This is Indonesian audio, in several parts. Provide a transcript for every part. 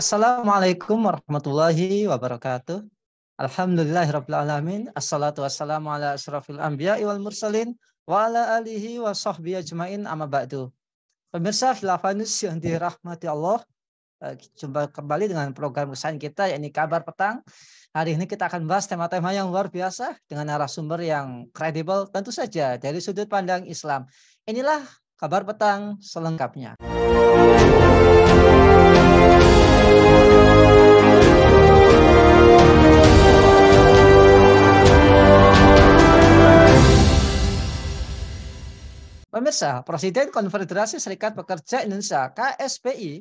Assalamualaikum warahmatullahi wabarakatuh. Alhamdulillahirrabbilalamin. Assalatu wassalamu ala asrafil anbiya wal mursalin wa ala alihi wa sahbihi ajmain amma ba'du. Pemirsa Khilafanus yang dirahmati Allah, jumpa kembali dengan program kesayangan kita yakni Kabar Petang. Hari ini kita akan bahas tema-tema yang luar biasa dengan narasumber yang kredibel tentu saja dari sudut pandang Islam. Inilah Kabar Petang selengkapnya. Pemirsa, Presiden Konfederasi Serikat Pekerja Indonesia (KSPI),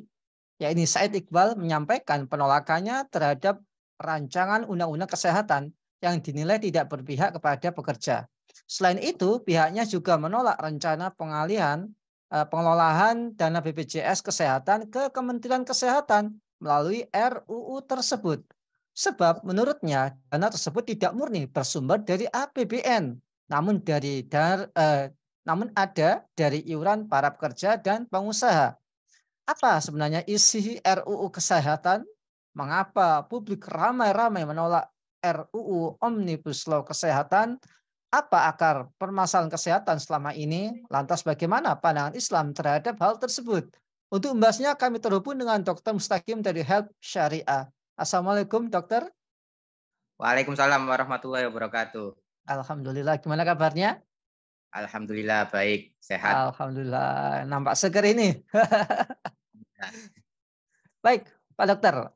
yakni Said Iqbal, menyampaikan penolakannya terhadap rancangan Undang-Undang Kesehatan yang dinilai tidak berpihak kepada pekerja. Selain itu, pihaknya juga menolak rencana pengelolaan dana BPJS Kesehatan ke Kementerian Kesehatan melalui RUU tersebut. Sebab menurutnya dana tersebut tidak murni bersumber dari APBN, namun ada dari iuran para pekerja dan pengusaha. Apa sebenarnya isi RUU Kesehatan? Mengapa publik ramai-ramai menolak RUU Omnibus Law Kesehatan? Apa akar permasalahan kesehatan selama ini? Lantas bagaimana pandangan Islam terhadap hal tersebut? Untuk membahasnya kami terhubung dengan Dr. Mustaqim dari Help Syariah. Assalamualaikum dokter. Waalaikumsalam warahmatullahi wabarakatuh. Alhamdulillah, gimana kabarnya? Alhamdulillah baik, sehat. Alhamdulillah, nampak seger ini. Baik, Pak Dokter.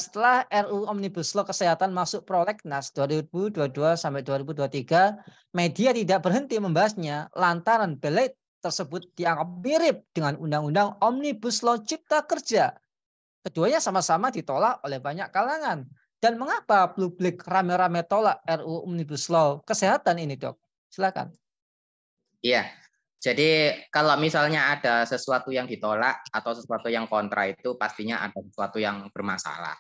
Setelah RUU Omnibus Law Kesehatan masuk prolegnas 2022 sampai 2023, media tidak berhenti membahasnya lantaran belait tersebut dianggap mirip dengan Undang-Undang Omnibus Law Cipta Kerja. Keduanya sama-sama ditolak oleh banyak kalangan. Dan mengapa publik rame-rame tolak RUU Omnibus Law Kesehatan ini, Dok? Silakan. Iya, jadi kalau misalnya ada sesuatu yang ditolak atau sesuatu yang kontra itu pastinya ada sesuatu yang bermasalah.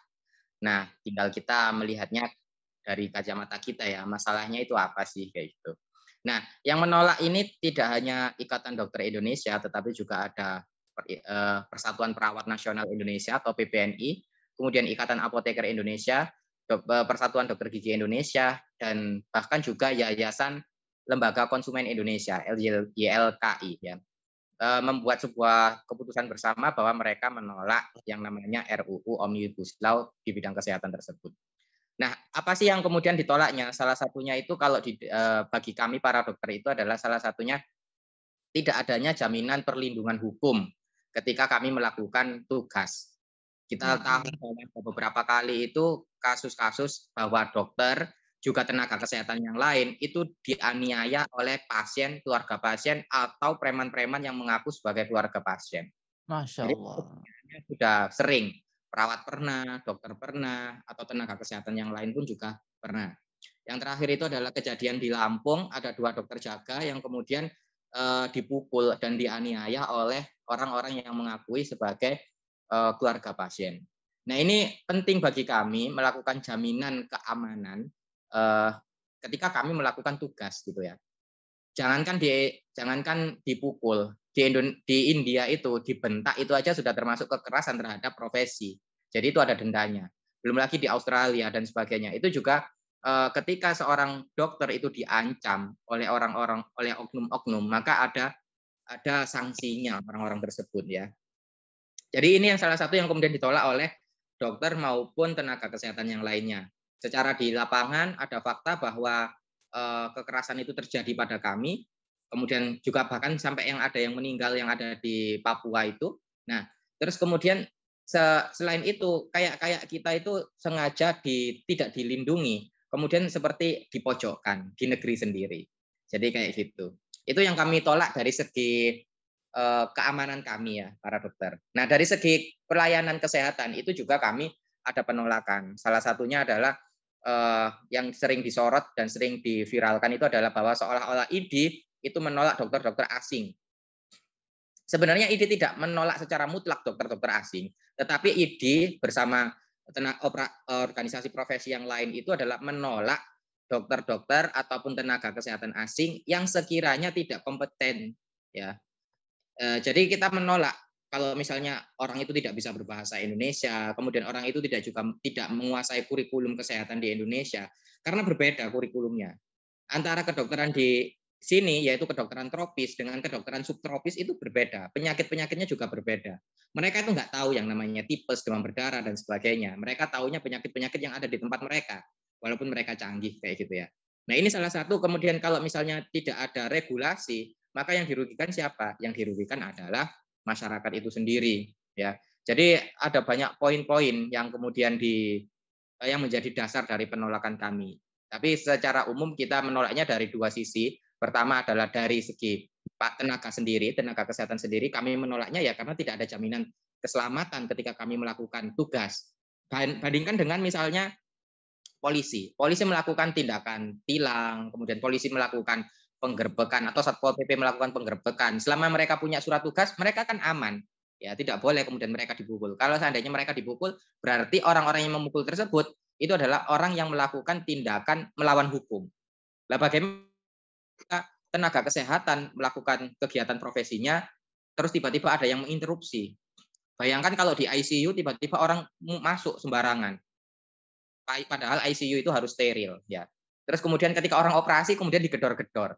Nah, tinggal kita melihatnya dari kacamata kita ya, masalahnya itu apa sih kayak gitu. Nah, yang menolak ini tidak hanya Ikatan Dokter Indonesia, tetapi juga ada Persatuan Perawat Nasional Indonesia atau PPNI, kemudian Ikatan Apoteker Indonesia, Persatuan Dokter Gigi Indonesia, dan bahkan juga Yayasan Lembaga Konsumen Indonesia (YLKI) ya, membuat sebuah keputusan bersama bahwa mereka menolak yang namanya RUU Omnibus Law di bidang kesehatan tersebut. Nah, apa sih yang kemudian ditolaknya? Salah satunya itu kalau bagi kami para dokter itu adalah salah satunya tidak adanya jaminan perlindungan hukum ketika kami melakukan tugas. Kita tahu bahwa beberapa kali itu kasus-kasus bahwa dokter juga tenaga kesehatan yang lain itu dianiaya oleh pasien, keluarga pasien, atau preman-preman yang mengaku sebagai keluarga pasien. Masya Allah. Jadi sudah sering, perawat pernah, dokter pernah, atau tenaga kesehatan yang lain pun juga pernah. Yang terakhir itu adalah kejadian di Lampung, ada 2 dokter jaga yang kemudian dipukul dan dianiaya oleh orang-orang yang mengakui sebagai keluarga pasien. Nah, ini penting bagi kami melakukan jaminan keamanan ketika kami melakukan tugas gitu ya. Jangankan dipukul, di India itu dibentak itu aja sudah termasuk kekerasan terhadap profesi. Jadi itu ada dendanya. Belum lagi di Australia dan sebagainya. Itu juga ketika seorang dokter itu diancam oleh oleh oknum-oknum, maka ada sanksinya orang-orang tersebut ya. Jadi ini yang salah satu yang kemudian ditolak oleh dokter maupun tenaga kesehatan yang lainnya. Secara di lapangan ada fakta bahwa kekerasan itu terjadi pada kami, kemudian juga bahkan sampai ada yang meninggal yang ada di Papua itu. Nah, terus kemudian selain itu kayak kita itu sengaja tidak dilindungi, kemudian seperti dipojokkan di negeri sendiri. Jadi kayak gitu. Itu yang kami tolak dari segi keamanan kami ya para dokter. Nah, dari segi pelayanan kesehatan itu juga kami ada penolakan. Salah satunya adalah yang sering disorot dan sering diviralkan itu adalah bahwa seolah-olah ID itu menolak dokter-dokter asing. Sebenarnya ID tidak menolak secara mutlak dokter-dokter asing, tetapi ID bersama organisasi profesi yang lain itu adalah menolak dokter-dokter ataupun tenaga kesehatan asing yang sekiranya tidak kompeten ya. Jadi kita menolak kalau misalnya orang itu tidak bisa berbahasa Indonesia, kemudian orang itu tidak menguasai kurikulum kesehatan di Indonesia, karena berbeda kurikulumnya. Antara kedokteran di sini, yaitu kedokteran tropis, dengan kedokteran subtropis itu berbeda. Penyakit-penyakitnya juga berbeda. Mereka itu nggak tahu yang namanya tipes, demam berdarah, dan sebagainya. Mereka taunya penyakit-penyakit yang ada di tempat mereka, walaupun mereka canggih kayak gitu ya. Nah ini salah satu, kemudian kalau misalnya tidak ada regulasi, maka yang dirugikan siapa? Yang dirugikan adalah masyarakat itu sendiri. Ya, jadi ada banyak poin-poin yang kemudian yang menjadi dasar dari penolakan kami. Tapi secara umum kita menolaknya dari dua sisi. Pertama adalah dari segi tenaga kesehatan sendiri, kami menolaknya ya karena tidak ada jaminan keselamatan ketika kami melakukan tugas. Bandingkan dengan misalnya polisi. Polisi melakukan tindakan tilang, kemudian polisi melakukan penggerbekan atau Satpol PP melakukan penggerbekan. Selama mereka punya surat tugas, mereka kan aman. Ya, tidak boleh kemudian mereka dipukul. Kalau seandainya mereka dipukul, berarti orang-orang yang memukul tersebut itu adalah orang yang melakukan tindakan melawan hukum. Lah bagaimana tenaga kesehatan melakukan kegiatan profesinya, terus tiba-tiba ada yang menginterupsi. Bayangkan kalau di ICU tiba-tiba orang masuk sembarangan. Padahal ICU itu harus steril ya. Terus kemudian ketika orang operasi kemudian digedor-gedor.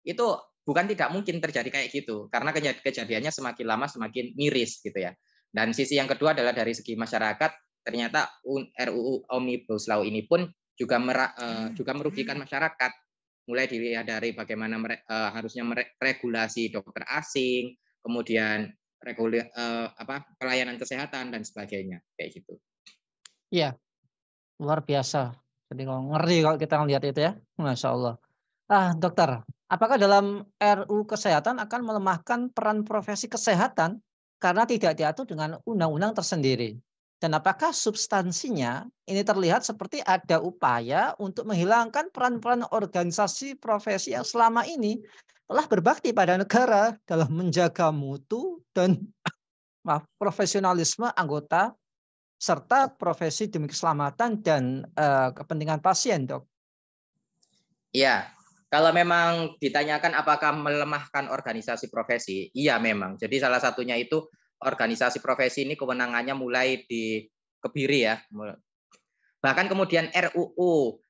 Itu bukan tidak mungkin terjadi kayak gitu karena kejadiannya semakin lama semakin miris gitu ya. Dan sisi yang kedua adalah dari segi masyarakat, ternyata RUU Omnibus Law ini pun juga juga merugikan masyarakat. Mulai dilihat dari bagaimana harusnya regulasi dokter asing, kemudian pelayanan kesehatan dan sebagainya kayak gitu. Iya, luar biasa. Jadi kalau ngeri kalau kita ngelihat itu ya, Masya Allah. Dokter, apakah dalam RUU Kesehatan akan melemahkan peran profesi kesehatan karena tidak diatur dengan undang-undang tersendiri? Dan apakah substansinya ini terlihat seperti ada upaya untuk menghilangkan peran-peran organisasi profesi yang selama ini telah berbakti pada negara dalam menjaga mutu dan profesionalisme anggota serta profesi demi keselamatan dan kepentingan pasien, Dok? Iya, kalau memang ditanyakan apakah melemahkan organisasi profesi, iya memang. Jadi salah satunya itu organisasi profesi ini kewenangannya mulai dikebiri ya. Bahkan kemudian RUU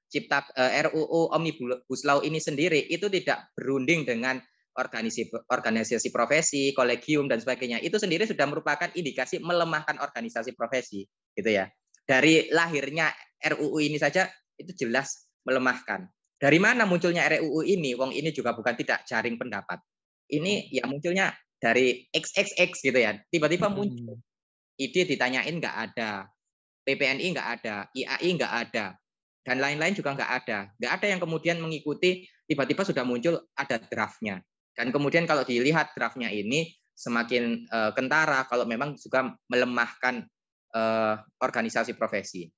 Omnibus Law ini sendiri itu tidak berunding dengan organisasi profesi, kolegium dan sebagainya. Itu sendiri sudah merupakan indikasi melemahkan organisasi profesi, gitu ya. Dari lahirnya RUU ini saja itu jelas melemahkan. Dari mana munculnya RUU ini? Wong ini juga bukan tidak jaring pendapat. Ini ya munculnya dari XXX gitu ya. Tiba-tiba muncul. Ide ditanyain nggak ada. PPNI nggak ada, IAI nggak ada, dan lain-lain juga nggak ada. Nggak ada yang kemudian mengikuti, tiba-tiba sudah muncul ada draftnya. Dan kemudian kalau dilihat draftnya ini semakin kentara kalau memang juga melemahkan organisasi profesi.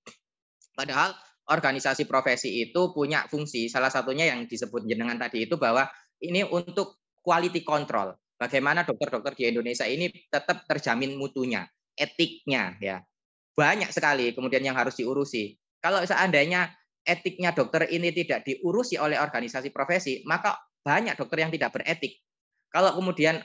Padahal organisasi profesi itu punya fungsi, salah satunya yang disebut jenengan tadi itu bahwa ini untuk quality control. Bagaimana dokter-dokter di Indonesia ini tetap terjamin mutunya, etiknya ya. Banyak sekali kemudian yang harus diurusi. Kalau seandainya etiknya dokter ini tidak diurusi oleh organisasi profesi, maka banyak dokter yang tidak beretik. Kalau kemudian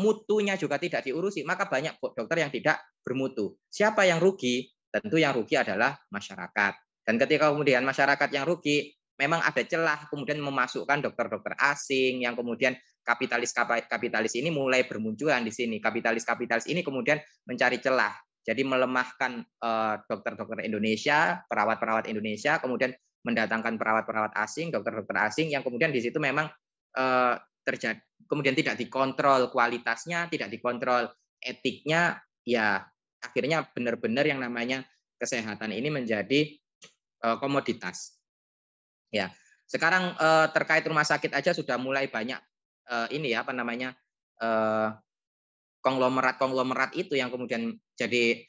mutunya juga tidak diurusi, maka banyak dokter yang tidak bermutu. Siapa yang rugi? Tentu yang rugi adalah masyarakat. Dan ketika kemudian masyarakat yang rugi, memang ada celah kemudian memasukkan dokter-dokter asing yang kemudian kapitalis ini mulai bermunculan di sini. Kapitalis ini kemudian mencari celah. Jadi melemahkan dokter-dokter Indonesia, perawat-perawat Indonesia, kemudian mendatangkan perawat-perawat asing, dokter-dokter asing yang kemudian di situ memang terjadi, kemudian tidak dikontrol kualitasnya, tidak dikontrol etiknya, ya akhirnya benar-benar yang namanya kesehatan ini menjadi komoditas. Ya, sekarang terkait rumah sakit aja sudah mulai banyak ini ya apa namanya konglomerat itu yang kemudian jadi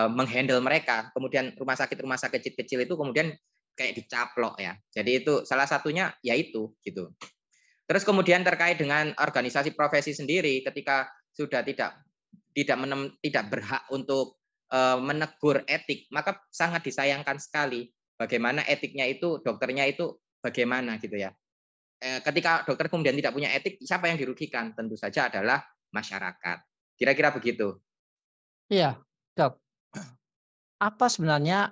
menghandle mereka. Kemudian rumah sakit kecil-kecil itu kemudian kayak dicaplok ya. Jadi itu salah satunya yaitu gitu. Terus kemudian terkait dengan organisasi profesi sendiri, ketika sudah tidak berhak untuk menegur etik, maka sangat disayangkan sekali bagaimana etiknya itu, dokternya itu bagaimana gitu ya. Ketika dokter kemudian tidak punya etik, siapa yang dirugikan? Tentu saja adalah masyarakat. Kira-kira begitu. Iya, Dok. Apa sebenarnya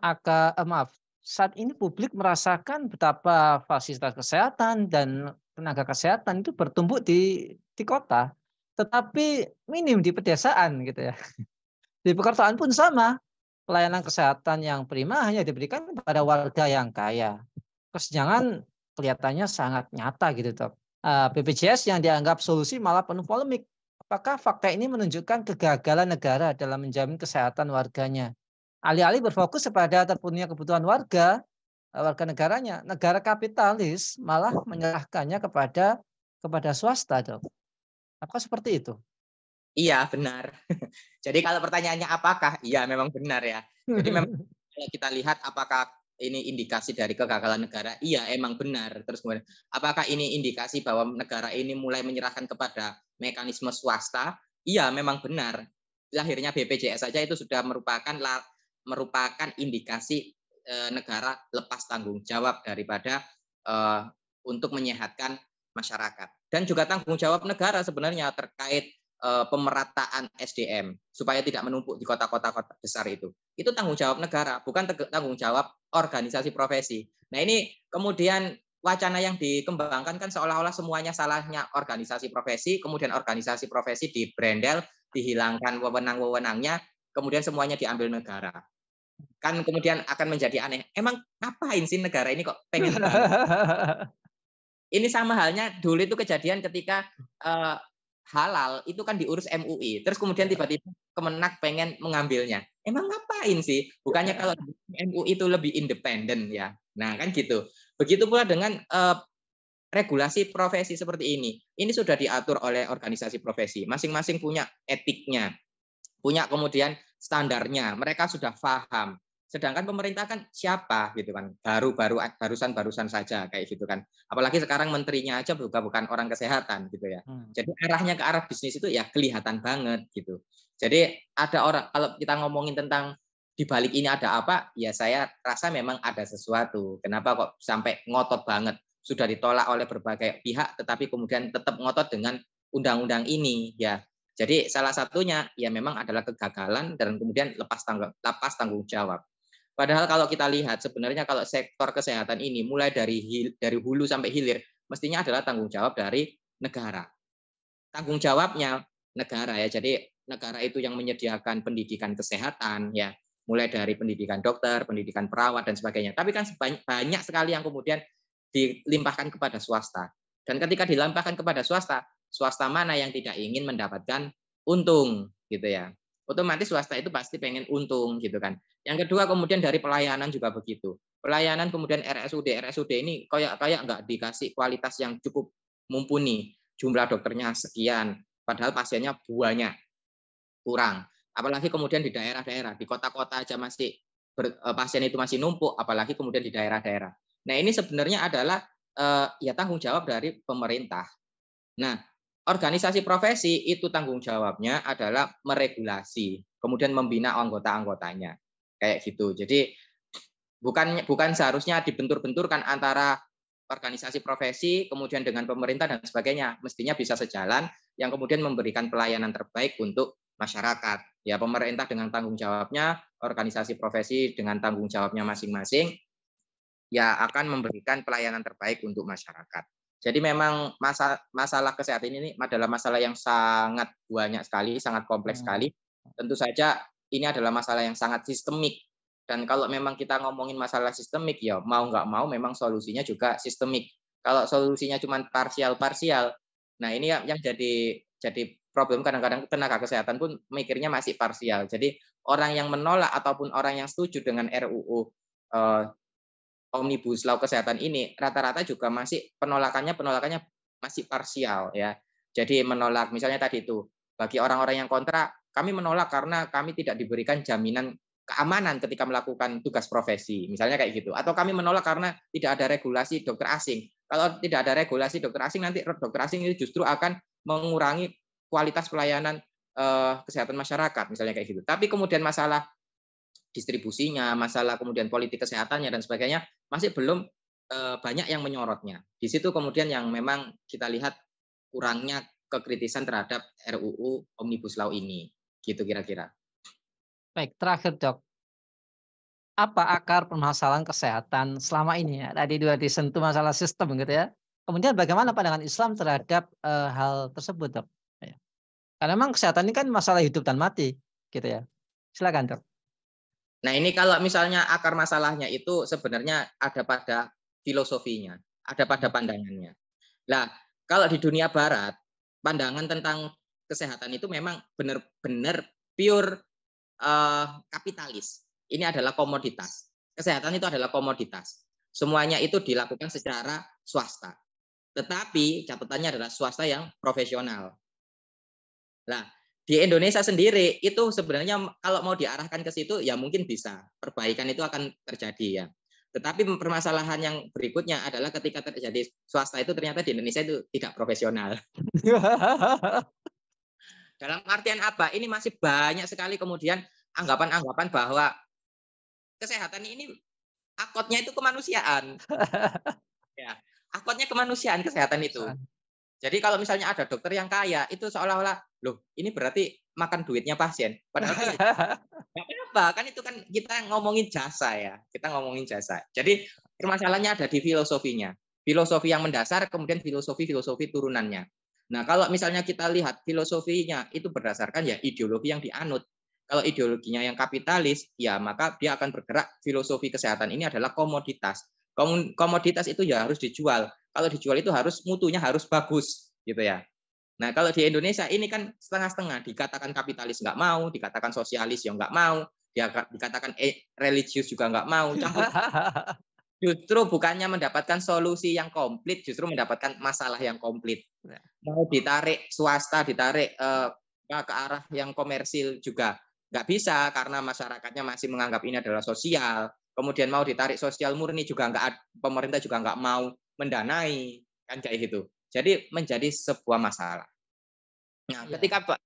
maaf, saat ini publik merasakan betapa fasilitas kesehatan dan tenaga kesehatan itu bertumbuh di kota, tetapi minim di pedesaan gitu ya. Di perkotaan pun sama, pelayanan kesehatan yang prima hanya diberikan kepada warga yang kaya. Kesenjangan kelihatannya sangat nyata gitu, Dok. BPJS yang dianggap solusi malah penuh polemik. Apakah fakta ini menunjukkan kegagalan negara dalam menjamin kesehatan warganya? Alih-alih berfokus kepada terpenuhinya kebutuhan warga negaranya, negara kapitalis malah menyerahkannya kepada swasta, Dok. Apakah seperti itu? Iya, benar. Jadi kalau pertanyaannya apakah? Iya, memang benar ya. Jadi memang kalau kita lihat apakah ini indikasi dari kegagalan negara? Iya, emang benar. Terus kemudian apakah ini indikasi bahwa negara ini mulai menyerahkan kepada mekanisme swasta? Iya, memang benar. Lahirnya BPJS saja itu sudah merupakan indikasi negara lepas tanggung jawab daripada eh, untuk menyehatkan masyarakat. Dan juga tanggung jawab negara sebenarnya terkait pemerataan SDM supaya tidak menumpuk di kota-kota besar itu. Itu tanggung jawab negara, bukan tanggung jawab organisasi profesi. Nah, ini kemudian wacana yang dikembangkan kan seolah-olah semuanya salahnya organisasi profesi, kemudian organisasi profesi dibrandel, dihilangkan wewenang-wewenangnya, kemudian semuanya diambil negara. Kan kemudian akan menjadi aneh. Emang ngapain sih negara ini kok pengen banget? Ini sama halnya dulu itu kejadian ketika halal itu kan diurus MUI, terus kemudian tiba-tiba Kemenak pengen mengambilnya. Emang ngapain sih? Bukannya kalau MUI itu lebih independen ya. Nah, kan gitu. Begitu pula dengan regulasi profesi seperti ini. Ini sudah diatur oleh organisasi profesi. Masing-masing punya etiknya, punya kemudian standarnya. Mereka sudah paham. Sedangkan pemerintah kan siapa gitu kan, barusan saja kayak gitu kan. Apalagi sekarang menterinya aja bukan orang kesehatan gitu ya. Jadi arahnya ke arah bisnis itu ya kelihatan banget gitu. Jadi ada orang, kalau kita ngomongin tentang di balik ini ada apa, ya saya rasa memang ada sesuatu. Kenapa kok sampai ngotot banget? Sudah ditolak oleh berbagai pihak, tetapi kemudian tetap ngotot dengan undang-undang ini ya. Jadi salah satunya ya memang adalah kegagalan dan kemudian lepas tanggung jawab. Padahal kalau kita lihat sebenarnya kalau sektor kesehatan ini mulai dari hulu sampai hilir mestinya adalah tanggung jawab dari negara. Tanggung jawabnya negara ya. Jadi negara itu yang menyediakan pendidikan kesehatan ya, mulai dari pendidikan dokter, pendidikan perawat dan sebagainya. Tapi kan banyak sekali yang kemudian dilimpahkan kepada swasta. Dan ketika dilimpahkan kepada swasta, swasta mana yang tidak ingin mendapatkan untung gitu ya. Otomatis swasta itu pasti pengen untung gitu kan. Yang kedua kemudian dari pelayanan juga begitu. Pelayanan kemudian RSUD ini kayak nggak dikasih kualitas yang cukup mumpuni. Jumlah dokternya sekian, padahal pasiennya banyak, kurang. Apalagi kemudian di daerah-daerah, di kota-kota aja masih pasien itu masih numpuk, apalagi kemudian di daerah-daerah. Nah, ini sebenarnya adalah ya tanggung jawab dari pemerintah. Nah, organisasi profesi itu tanggung jawabnya adalah meregulasi, kemudian membina anggota-anggotanya. Kayak gitu. Jadi bukan seharusnya dibentur-benturkan antara organisasi profesi, kemudian dengan pemerintah dan sebagainya. Mestinya bisa sejalan yang kemudian memberikan pelayanan terbaik untuk masyarakat. Ya, pemerintah dengan tanggung jawabnya, organisasi profesi dengan tanggung jawabnya masing-masing, ya akan memberikan pelayanan terbaik untuk masyarakat. Jadi memang masalah kesehatan ini adalah masalah yang sangat banyak sekali, sangat kompleks sekali. Tentu saja ini adalah masalah yang sangat sistemik. Dan kalau memang kita ngomongin masalah sistemik, ya mau nggak mau memang solusinya juga sistemik. Kalau solusinya cuma parsial-parsial, nah ini yang jadi problem kadang-kadang tenaga kesehatan pun mikirnya masih parsial. Jadi orang yang menolak ataupun orang yang setuju dengan RUU Omnibus Law kesehatan ini rata-rata juga masih penolakannya masih parsial ya. Jadi menolak misalnya tadi itu bagi orang-orang yang kontra, kami menolak karena kami tidak diberikan jaminan keamanan ketika melakukan tugas profesi, misalnya kayak gitu. Atau kami menolak karena tidak ada regulasi dokter asing. Kalau tidak ada regulasi dokter asing, nanti dokter asing itu justru akan mengurangi kualitas pelayanan kesehatan masyarakat, misalnya kayak gitu. Tapi kemudian masalah distribusinya, masalah kemudian politik kesehatannya dan sebagainya masih belum banyak yang menyorotnya. Di situ kemudian yang memang kita lihat kurangnya kekritisan terhadap RUU Omnibus Law ini, gitu kira-kira. Baik, terakhir Dok, apa akar permasalahan kesehatan selama ini ya? Tadi sudah disentuh masalah sistem gitu ya. Kemudian bagaimana pandangan Islam terhadap, hal tersebut Dok? Ya. Karena memang kesehatan ini kan masalah hidup dan mati gitu ya. Silakan Dok. Nah, ini kalau misalnya akar masalahnya itu sebenarnya ada pada filosofinya, ada pada pandangannya. Nah, kalau di dunia barat, pandangan tentang kesehatan itu memang benar-benar pure kapitalis. Ini adalah komoditas. Kesehatan itu adalah komoditas. Semuanya itu dilakukan secara swasta. Tetapi catatannya adalah swasta yang profesional. Nah, di Indonesia sendiri itu sebenarnya kalau mau diarahkan ke situ ya mungkin bisa. Perbaikan itu akan terjadi ya. Tetapi permasalahan yang berikutnya adalah ketika terjadi swasta itu ternyata di Indonesia itu tidak profesional. Dalam artian apa? Ini masih banyak sekali kemudian anggapan-anggapan bahwa kesehatan ini akotnya itu kemanusiaan. Ya, akotnya kemanusiaan kesehatan itu. Jadi kalau misalnya ada dokter yang kaya, itu seolah-olah, loh ini berarti makan duitnya pasien. Padahal kan nggak apa-apa, kan itu kan kita ngomongin jasa ya. Kita ngomongin jasa. Jadi permasalahannya ada di filosofinya. Filosofi yang mendasar, kemudian filosofi-filosofi turunannya. Nah, kalau misalnya kita lihat filosofinya itu berdasarkan ya ideologi yang dianut. Kalau ideologinya yang kapitalis, ya maka dia akan bergerak filosofi kesehatan ini adalah komoditas. Komoditas itu ya harus dijual. Kalau dijual itu harus mutunya harus bagus gitu ya. Nah, kalau di Indonesia ini kan setengah-setengah, dikatakan kapitalis nggak mau, dikatakan sosialis ya nggak mau, dikatakan religius juga nggak mau, campur. Justru bukannya mendapatkan solusi yang komplit, justru mendapatkan masalah yang komplit. Mau ditarik swasta, ditarik ke arah yang komersil juga nggak bisa karena masyarakatnya masih menganggap ini adalah sosial. Kemudian mau ditarik sosial murni juga nggak, pemerintah juga nggak mau mendanai kan kayak gitu. Jadi menjadi sebuah masalah. Nah, Iya. ketika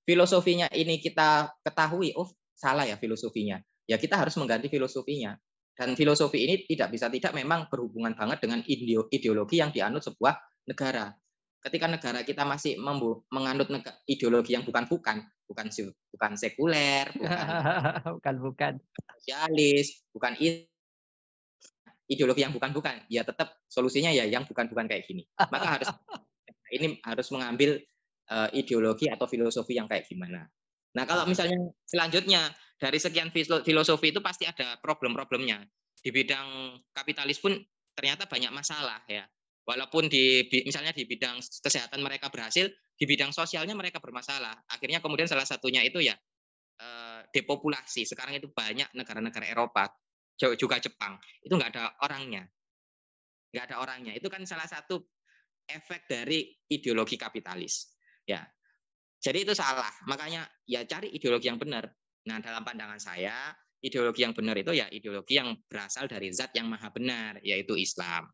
filosofinya ini kita ketahui, oh salah ya filosofinya, ya kita harus mengganti filosofinya. Dan filosofi ini tidak bisa tidak memang berhubungan banget dengan ideologi yang dianut sebuah negara. Ketika negara kita masih menganut ideologi yang bukan sekuler, bukan Bukan bukan. sosialis, bukan ideologi yang bukan-bukan, ya tetap solusinya ya yang bukan-bukan kayak gini. Maka ini harus mengambil ideologi atau filosofi yang kayak gimana. Nah, kalau misalnya selanjutnya dari sekian filosofi itu pasti ada problem-problemnya. Di bidang kapitalis pun ternyata banyak masalah ya. Walaupun misalnya di bidang kesehatan mereka berhasil, di bidang sosialnya mereka bermasalah. Akhirnya kemudian salah satunya itu ya depopulasi. Sekarang itu banyak negara-negara Eropa, juga Jepang, itu nggak ada orangnya. Nggak ada orangnya. Itu kan salah satu efek dari ideologi kapitalis. Ya, jadi itu salah. Makanya ya cari ideologi yang benar. Nah, dalam pandangan saya, ideologi yang benar itu ya ideologi yang berasal dari zat yang maha benar, yaitu Islam.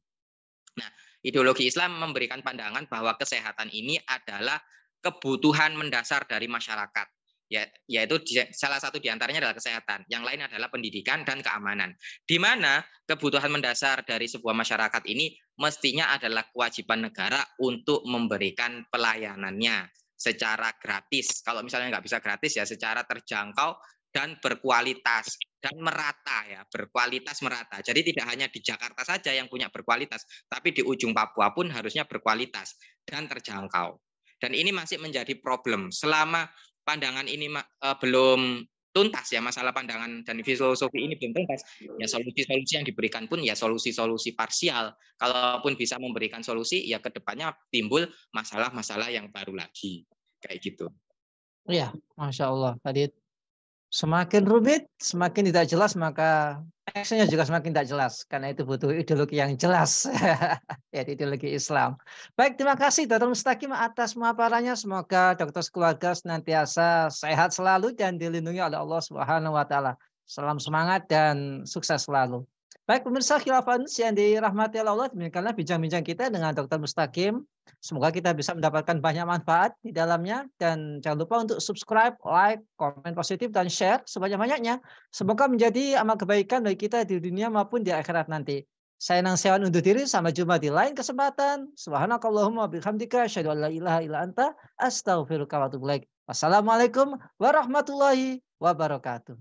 Nah, ideologi Islam memberikan pandangan bahwa kesehatan ini adalah kebutuhan mendasar dari masyarakat. Ya, yaitu salah satu diantaranya adalah kesehatan, yang lain adalah pendidikan dan keamanan. Di mana kebutuhan mendasar dari sebuah masyarakat ini mestinya adalah kewajiban negara untuk memberikan pelayanannya secara gratis. Kalau misalnya nggak bisa gratis ya secara terjangkau dan berkualitas dan merata ya, berkualitas merata. Jadi tidak hanya di Jakarta saja yang punya berkualitas, tapi di ujung Papua pun harusnya berkualitas dan terjangkau. Dan ini masih menjadi problem selama pandangan ini belum tuntas ya, masalah pandangan dan filosofi ini belum tuntas, ya solusi-solusi yang diberikan pun ya solusi-solusi parsial. Kalaupun bisa memberikan solusi, ya kedepannya timbul masalah-masalah yang baru lagi kayak gitu. Iya, Masya Allah. Tadi semakin rumit, semakin tidak jelas, maka actionnya juga semakin tidak jelas. Karena itu butuh ideologi yang jelas, yaitu ideologi Islam. Baik, terima kasih Dr. Mustaqim atas pemaparannya. Semoga dokter sekeluarga senantiasa sehat selalu dan dilindungi oleh Allah Subhanahu wa taala. Salam semangat dan sukses selalu. Baik pemirsa Khilafah yang dirahmati Allah, demikianlah bincang-bincang kita dengan Dr. Mustaqim. Semoga kita bisa mendapatkan banyak manfaat di dalamnya dan jangan lupa untuk subscribe, like, komen positif dan share sebanyak-banyaknya. Semoga menjadi amal kebaikan bagi kita di dunia maupun di akhirat nanti. Saya Nang Sewan undur diri, sampai jumpa di lain kesempatan. Subhanakallahumma bihamdika asyhadu an la ilaha illa anta astaghfiruka wa atubu ilaik. Wassalamualaikum warahmatullahi wabarakatuh.